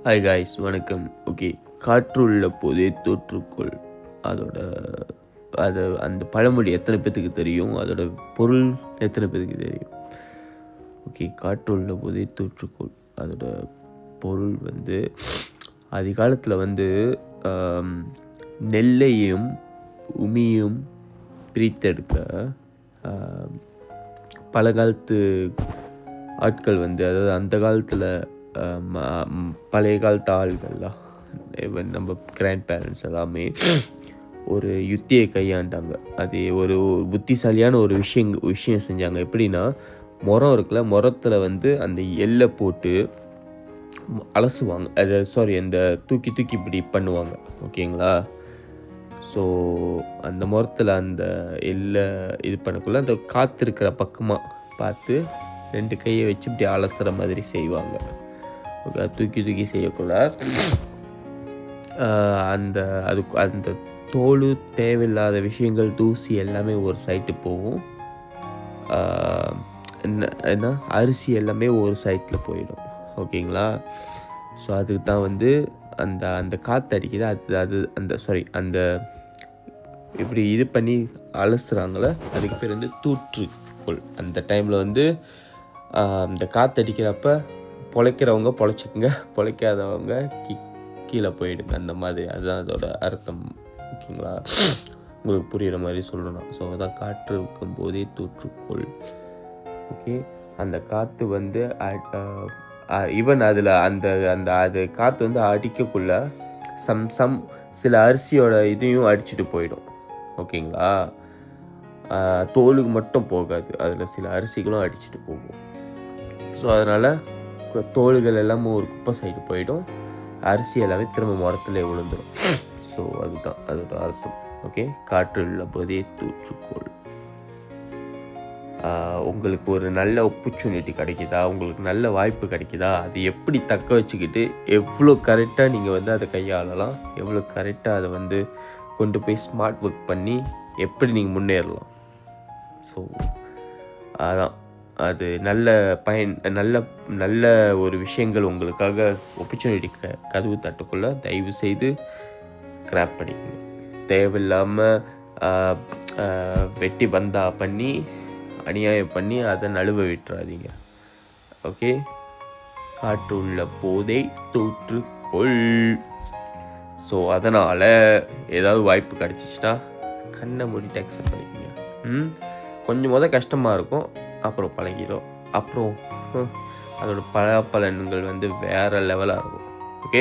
Hi guys, வணக்கம். Okay, காற்றுள்ள போதே தோற்றுக்கொள். அதோட அந்த பழமொழி எத்தனை பேத்துக்கு தெரியும்? அதோட பொருள் எத்தனை பேத்துக்கு தெரியும்? ஓகே, காற்றுள்ள போதே தோற்றுக்கொள். அதோட பொருள் அதிகாலத்தில் நெல்லையும் உமியும் பிரித்தெடுக்க பல காலத்து ஆட்கள் அதாவது அந்த காலத்தில் பழைய காலத்து ஆள்கள்லாம் நம்ம கிராண்ட் பேரண்ட்ஸ் எல்லாமே ஒரு யுத்தியை கையாண்டாங்க. அது ஒரு புத்திசாலியான ஒரு விஷயம் செஞ்சாங்க. எப்படின்னா, முறம் இருக்குல்ல, முறத்தில் அந்த எல்லை போட்டு அலசுவாங்க. அந்த தூக்கி இப்படி பண்ணுவாங்க. ஓகேங்களா? ஸோ அந்த முறத்தில் அந்த எல்லை இது பண்ணக்குள்ள அந்த காற்று இருக்கிற பக்கமாக பார்த்து 2 கையை வச்சு இப்படி அலசுகிற மாதிரி செய்வாங்க. ஓகே, தூக்கி செய்யக்குள்ள அந்த தோல் தேவையில்லாத விஷயங்கள், தூசி எல்லாமே ஒரு சைட்டு போகும். என்ன அரிசி எல்லாமே ஒரு சைட்டில் போயிடும். ஓகேங்களா? ஸோ அதுக்கு தான் அந்த காற்று அடிக்குது. அந்த இப்படி இது பண்ணி அலசுறாங்கள, அதுக்கு பேர் தூற்றுக்கொள். அந்த டைமில் இந்த காற்று அடிக்கிறப்ப பொழைக்கிறவங்க பொழைச்சிக்குங்க, பொழைக்காதவங்க கீழே போயிடுங்க. அந்த மாதிரி அதுதான் அதோட அர்த்தம். ஓகேங்களா? உங்களுக்கு புரிகிற மாதிரி சொல்லணும். ஸோ அதான் காற்று இருக்கும் போதே தூற்றுக்கொள். ஓகே, அந்த காற்று ஈவன் அதில் அது காற்று அடிக்கக்குள்ள சில அரிசியோட இதையும் அடிச்சுட்டு போயிடும். ஓகேங்களா? தோலுக்கு மட்டும் போகாது, அதில் சில அரிசிகளும் அடிச்சுட்டு போகும். ஸோ அதனால் தோல்கள் எல்லாமே ஒரு குப்பை சைடு போயிடும், அரிசி எல்லாமே திரும்ப மரத்தில் விழுந்துடும். ஸோ அதுதான் அதோட அர்த்தம். ஓகே, காற்று உள்ள போதே தூற்றுக்கொள். உங்களுக்கு ஒரு நல்ல ஆப்பர்ச்சுனிட்டி கிடைக்குதா, உங்களுக்கு நல்ல வாய்ப்பு கிடைக்குதா, அது எப்படி தக்க வச்சுக்கிட்டு எவ்வளோ கரெக்டாக நீங்கள் அதை கையாளலாம், எவ்வளோ கரெக்டாக அதை கொண்டு போய் ஸ்மார்ட் ஒர்க் பண்ணி எப்படி நீங்கள் முன்னேறலாம். ஸோ அதான் அது நல்ல ஒரு விஷயங்கள் உங்களுக்காக ஆப்பர்ச்சுனிட்டி கதவு தட்டுக்குள்ளே தயவு செய்து கிராப் பண்ணிக்கோங்க. தேவையில்லாமல் வெட்டி பந்தா பண்ணி அநியாயம் பண்ணி அதை நழுவ விட்டுறாதீங்க. ஓகே, காற்று உள்ள போதே தோற்றுக்கொள். ஸோ அதனால் ஏதாவது வாய்ப்பு கிடச்சிச்சின்னா கண்ணை மூடிட்டு அக்செப்ட் பண்ணிக்கோங்க. கொஞ்சம் கஷ்டமாக இருக்கும், அப்புறம் பழகிடும். அப்புறம் அதோட பலன்கள் வேறு லெவலாக இருக்கும். ஓகே.